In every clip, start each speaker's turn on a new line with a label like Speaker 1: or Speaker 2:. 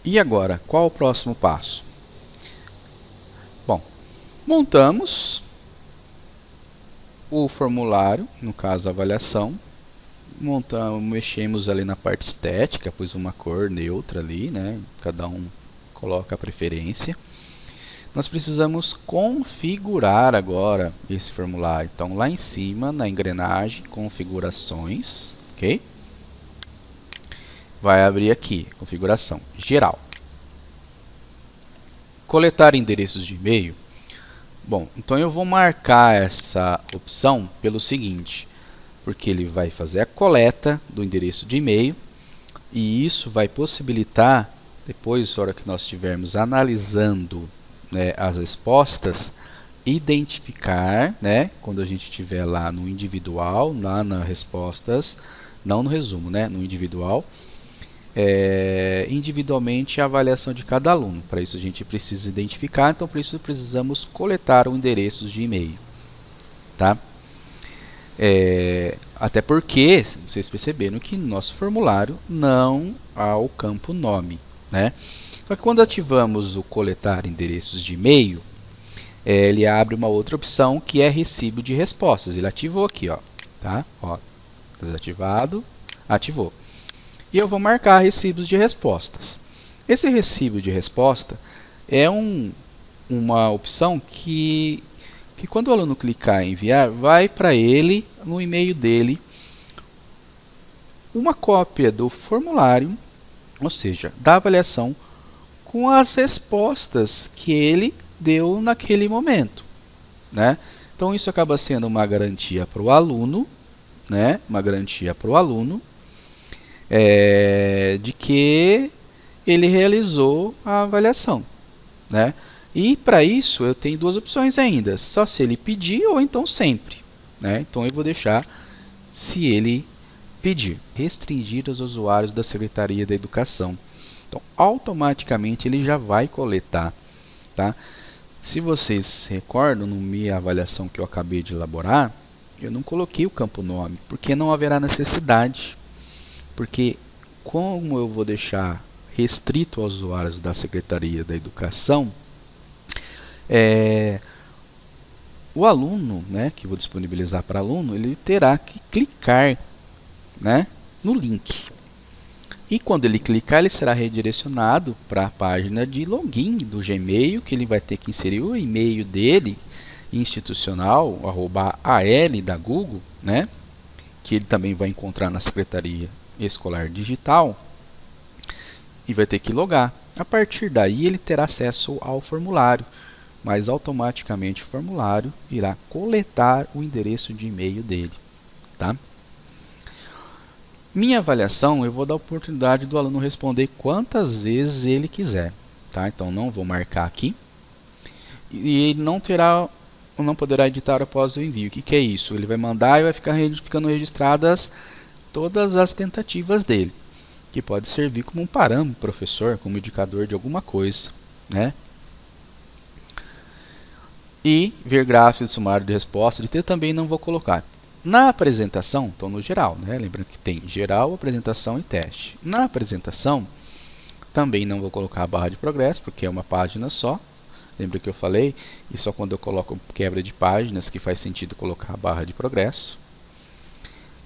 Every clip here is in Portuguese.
Speaker 1: E agora, qual o próximo passo? Bom, montamos o formulário, no caso a avaliação, mexemos ali na parte estética, pus uma cor neutra ali, né? Cada um coloca a preferência. Nós precisamos configurar agora esse formulário. Então, lá em cima, na engrenagem, configurações, ok? Vai abrir aqui, configuração geral. Coletar endereços de e-mail. Bom, então eu vou marcar essa opção pelo seguinte, porque ele vai fazer a coleta do endereço de e-mail e isso vai possibilitar, depois, na hora que nós estivermos analisando, né, as respostas, identificar, né, quando a gente estiver lá no individual, lá nas respostas, não no resumo, né, no individual, individualmente a avaliação de cada aluno. Para isso a gente precisa identificar, então por isso precisamos coletar o endereço de e-mail, tá? Até porque, vocês perceberam que no nosso formulário não há o campo nome, né? Só que quando ativamos o coletar endereços de e-mail, ele abre uma outra opção que é recibo de respostas. Ele ativou aqui, ó, tá? Ó, desativado, ativou. E eu vou marcar recibos de respostas. Esse recibo de resposta é uma opção que quando o aluno clicar em enviar, vai para ele, no e-mail dele, uma cópia do formulário, ou seja, da avaliação, com as respostas que ele deu naquele momento, né? Então isso acaba sendo uma garantia para o aluno, né? Uma garantia para o aluno de que ele realizou a avaliação, né? E para isso eu tenho duas opções ainda, só se ele pedir ou então sempre, né? Então eu vou deixar se ele pedir, restringir os usuários da Secretaria da Educação. Então automaticamente ele já vai coletar, tá? Se vocês se recordam, no minha avaliação que eu acabei de elaborar, eu não coloquei o campo nome, porque não haverá necessidade, porque como eu vou deixar restrito aos usuários da Secretaria da Educação, o aluno, né, que eu vou disponibilizar para aluno, ele terá que clicar, né, no link. E quando ele clicar, ele será redirecionado para a página de login do Gmail, que ele vai ter que inserir o e-mail dele, institucional, @al da Google, né, que ele também vai encontrar na Secretaria Escolar Digital, e vai ter que logar. A partir daí, ele terá acesso ao formulário, mas automaticamente o formulário irá coletar o endereço de e-mail dele, tá? Minha avaliação, eu vou dar a oportunidade do aluno responder quantas vezes ele quiser, tá? Então não vou marcar aqui e ele não poderá editar após o envio. O que é isso? Ele vai mandar e vai ficar ficando registradas todas as tentativas dele, que pode servir como um parâmetro professor, como indicador de alguma coisa, né? E ver gráficos de sumário de resposta de T também não vou colocar. Na apresentação, então no geral, né? Lembrando que tem geral, apresentação e teste. Na apresentação, também não vou colocar a barra de progresso, porque é uma página só. Lembra que eu falei? E só quando eu coloco quebra de páginas que faz sentido colocar a barra de progresso.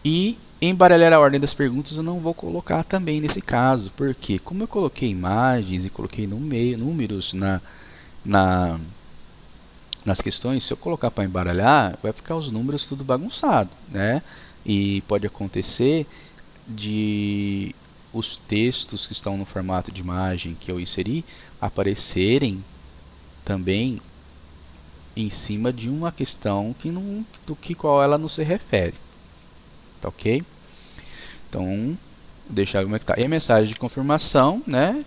Speaker 1: E embaralhar a ordem das perguntas eu não vou colocar também nesse caso, porque como eu coloquei imagens e coloquei números nas questões, se eu colocar para embaralhar, vai ficar os números tudo bagunçado, né? E pode acontecer de os textos que estão no formato de imagem que eu inseri aparecerem também em cima de uma questão que não, qual ela não se refere, tá ok? Então, deixar como é que tá. E a mensagem de confirmação, né?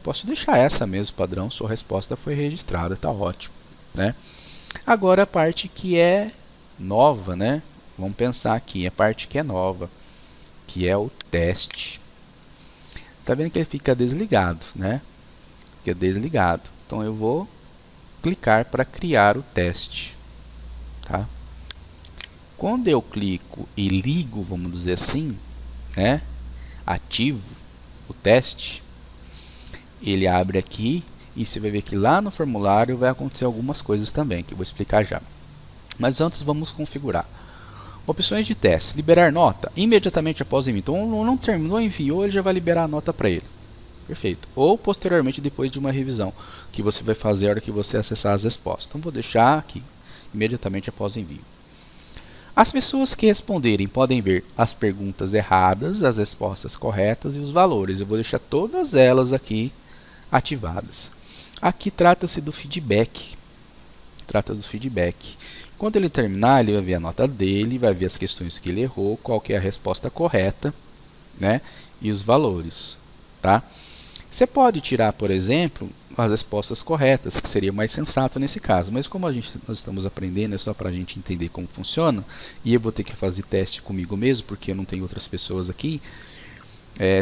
Speaker 1: Posso deixar essa mesmo, padrão, sua resposta foi registrada, tá ótimo, né? Agora a parte que é nova, né? Vamos pensar aqui, a parte que é nova, que é o teste. Tá vendo que ele fica desligado, né? Fica desligado. Então eu vou clicar para criar o teste, tá? Quando eu clico e ligo, vamos dizer assim, né? Ativo, o teste, ele abre aqui e você vai ver que lá no formulário vai acontecer algumas coisas também, que eu vou explicar já. Mas antes vamos configurar. Opções de teste. Liberar nota imediatamente após o envio. Então não terminou, enviou, ele já vai liberar a nota para ele. Perfeito. Ou posteriormente, depois de uma revisão, que você vai fazer a hora que você acessar as respostas. Então vou deixar aqui, imediatamente após o envio. As pessoas que responderem podem ver as perguntas erradas, as respostas corretas e os valores. Eu vou deixar todas elas aqui ativadas. Aqui trata-se do feedback. Trata do feedback. Quando ele terminar, ele vai ver a nota dele, vai ver as questões que ele errou, qual que é a resposta correta, né? E os valores, tá? Você pode tirar, por exemplo, as respostas corretas, que seria mais sensato nesse caso. Mas como nós estamos aprendendo, é só para a gente entender como funciona, e eu vou ter que fazer teste comigo mesmo, porque eu não tenho outras pessoas aqui,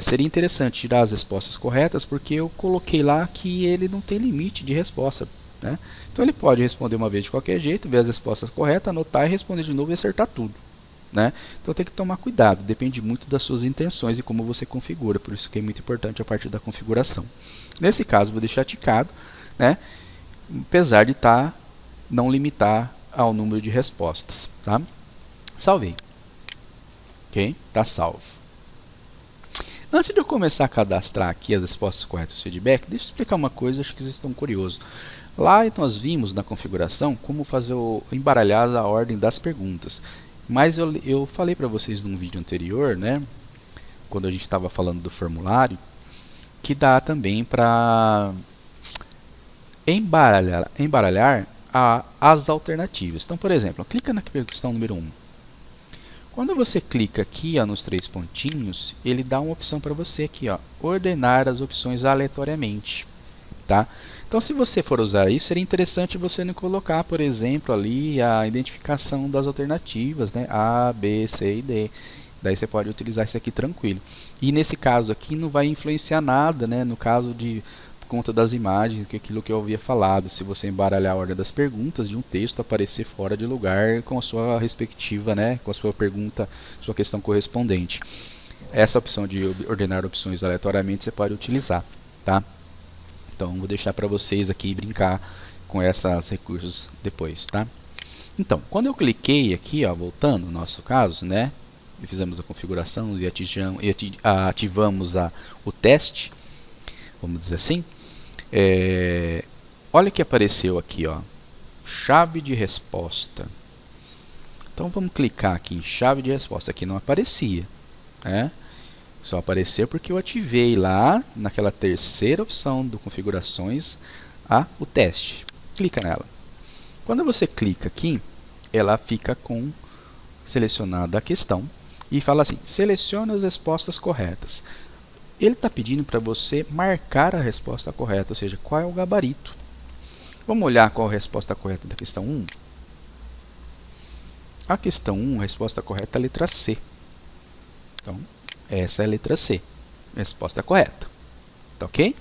Speaker 1: seria interessante tirar as respostas corretas, porque eu coloquei lá que ele não tem limite de resposta, né? Então ele pode responder uma vez de qualquer jeito, ver as respostas corretas, anotar e responder de novo e acertar tudo, né? Então tem que tomar cuidado, depende muito das suas intenções e como você configura, por isso que é muito importante a parte da configuração. Nesse caso vou deixar ticado, né? Apesar de não limitar ao número de respostas, tá? Salvei. Ok? Tá salvo. Antes de eu começar a cadastrar aqui as respostas corretas do feedback, deixa eu explicar uma coisa, acho que vocês estão curiosos. Lá nós vimos na configuração como fazer embaralhar a ordem das perguntas. Mas eu falei para vocês num vídeo anterior, né, quando a gente estava falando do formulário, que dá também para embaralhar as alternativas. Então, por exemplo, clica na questão número 1. Quando você clica aqui nos 3 pontinhos, ele dá uma opção para você aqui, ordenar as opções aleatoriamente. Tá? Então, se você for usar isso, seria interessante você não colocar, por exemplo, ali a identificação das alternativas, né? A, B, C e D. Daí você pode utilizar isso aqui tranquilo. E nesse caso aqui não vai influenciar nada, né? No caso por conta das imagens, que aquilo que eu havia falado. Se você embaralhar a ordem das perguntas de um texto aparecer fora de lugar com a sua respectiva, né? Com a sua pergunta, sua questão correspondente. Essa opção de ordenar opções aleatoriamente você pode utilizar, tá? Então, vou deixar para vocês aqui brincar com esses recursos depois, tá? Então, quando eu cliquei aqui, voltando no nosso caso, né? E fizemos a configuração e ativamos o teste, vamos dizer assim. Olha o que apareceu aqui, chave de resposta. Então, vamos clicar aqui em chave de resposta. Aqui não aparecia, né? Só apareceu porque eu ativei lá, naquela terceira opção do configurações, o teste. Clica nela. Quando você clica aqui, ela fica com selecionada a questão e fala assim, selecione as respostas corretas. Ele está pedindo para você marcar a resposta correta, ou seja, qual é o gabarito. Vamos olhar qual a resposta correta da questão 1? A questão 1, a resposta correta é a letra C. Então, essa é a letra C, resposta correta, tá ok?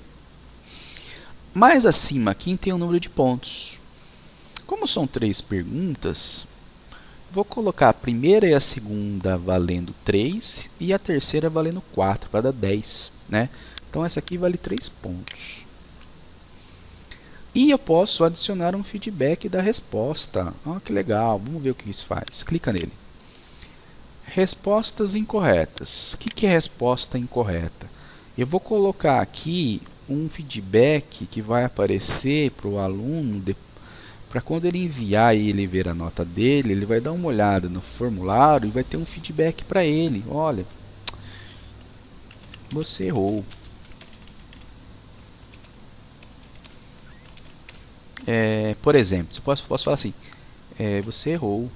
Speaker 1: Mais acima aqui tem o número de pontos. Como são 3 perguntas, vou colocar a primeira e a segunda valendo 3 e a terceira valendo 4, para dar 10, né? Então essa aqui vale 3 pontos. E eu posso adicionar um feedback da resposta. Que legal, vamos ver o que isso faz. Clica nele. Respostas incorretas. O que é resposta incorreta? Eu vou colocar aqui um feedback que vai aparecer para o aluno, para quando ele enviar e ele ver a nota dele, ele vai dar uma olhada no formulário e vai ter um feedback para ele. Olha, você errou. Por exemplo, eu posso falar assim, você errou.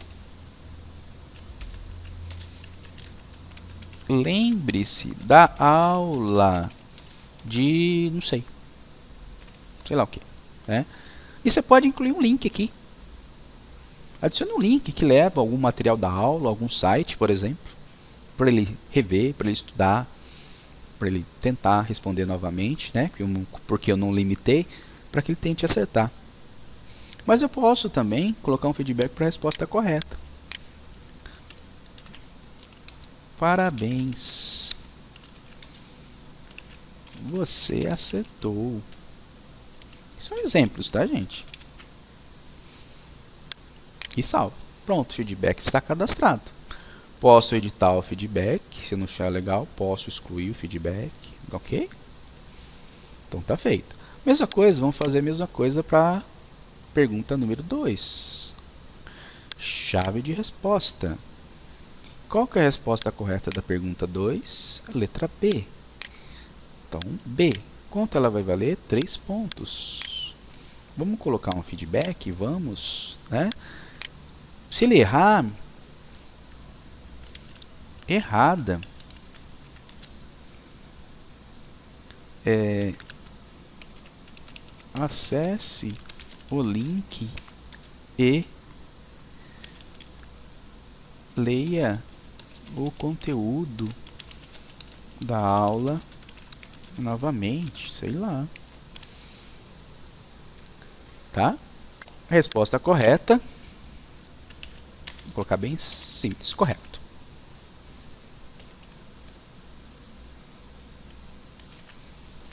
Speaker 1: Lembre-se da aula de, não sei lá o que, né? E você pode incluir um link aqui. Adicione um link que leva algum material da aula, algum site, por exemplo, para ele rever, para ele estudar, para ele tentar responder novamente, né? Porque eu não limitei, para que ele tente acertar. Mas eu posso também colocar um feedback para a resposta correta. Parabéns. Você acertou. São exemplos, tá, gente? E salva. Pronto, o feedback está cadastrado. Posso editar o feedback, se não achar legal, posso excluir o feedback, ok? Então tá feito. Mesma coisa, vamos fazer a mesma coisa para pergunta número 2. Chave de resposta. Qual que é a resposta correta da pergunta 2? A letra B. Então, B. Quanto ela vai valer? 3 pontos. Vamos colocar um feedback? Vamos, né? Se ele errar, errada, acesse o link e leia o conteúdo da aula novamente, sei lá. Tá? A resposta correta, vou colocar bem simples, correto.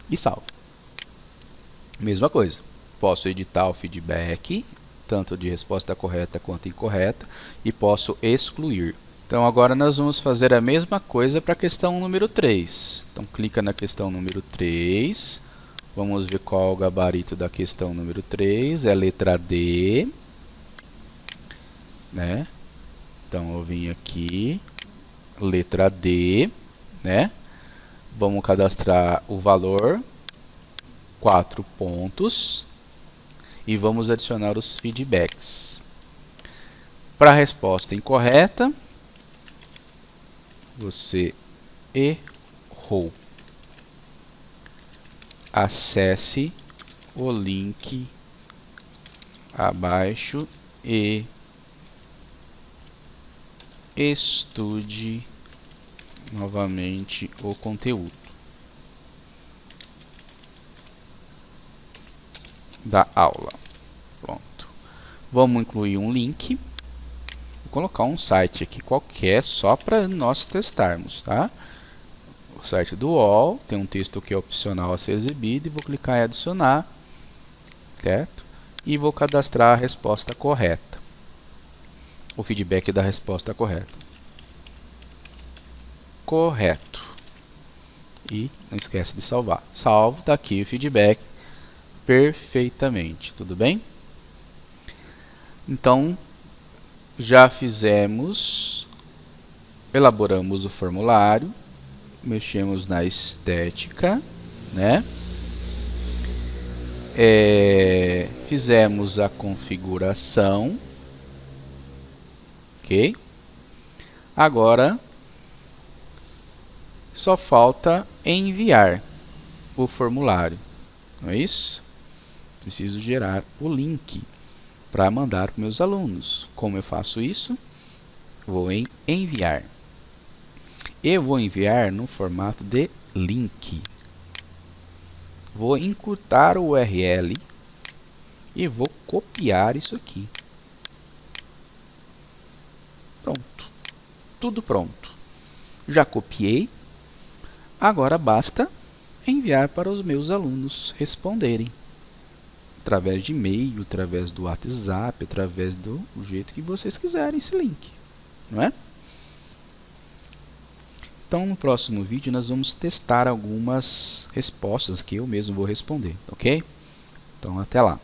Speaker 1: E salvo. Mesma coisa, posso editar o feedback, tanto de resposta correta quanto incorreta, e posso excluir. Então agora nós vamos fazer a mesma coisa para a questão número 3. Então clica na questão número 3, vamos ver qual é o gabarito da questão número 3, é a letra D, né? Então eu vim aqui, letra D, né? Vamos cadastrar o valor, 4 pontos, e vamos adicionar os feedbacks. Para a resposta incorreta, você errou. Acesse o link abaixo e estude novamente o conteúdo da aula. Pronto. Vamos incluir um link. Vou colocar um site aqui qualquer só para nós testarmos, tá? O site do UOL, tem um texto que é opcional a ser exibido e vou clicar em adicionar, certo? E vou cadastrar a resposta correta, o feedback da resposta correta. Correto. E não esquece de salvar. Salvo, tá aqui o feedback perfeitamente, tudo bem? Então, já fizemos, elaboramos o formulário, mexemos na estética, né? Fizemos a configuração, ok? Agora, só falta enviar o formulário, não é isso? Preciso gerar o link para mandar para meus alunos. Como eu faço isso? Vou em enviar. Eu vou enviar no formato de link. Vou encurtar o URL e vou copiar isso aqui. Pronto. Tudo pronto. Já copiei. Agora basta enviar para os meus alunos responderem. Através de e-mail, através do WhatsApp, através do jeito que vocês quiserem esse link, não é? Então, no próximo vídeo, nós vamos testar algumas respostas que eu mesmo vou responder, ok? Então, até lá.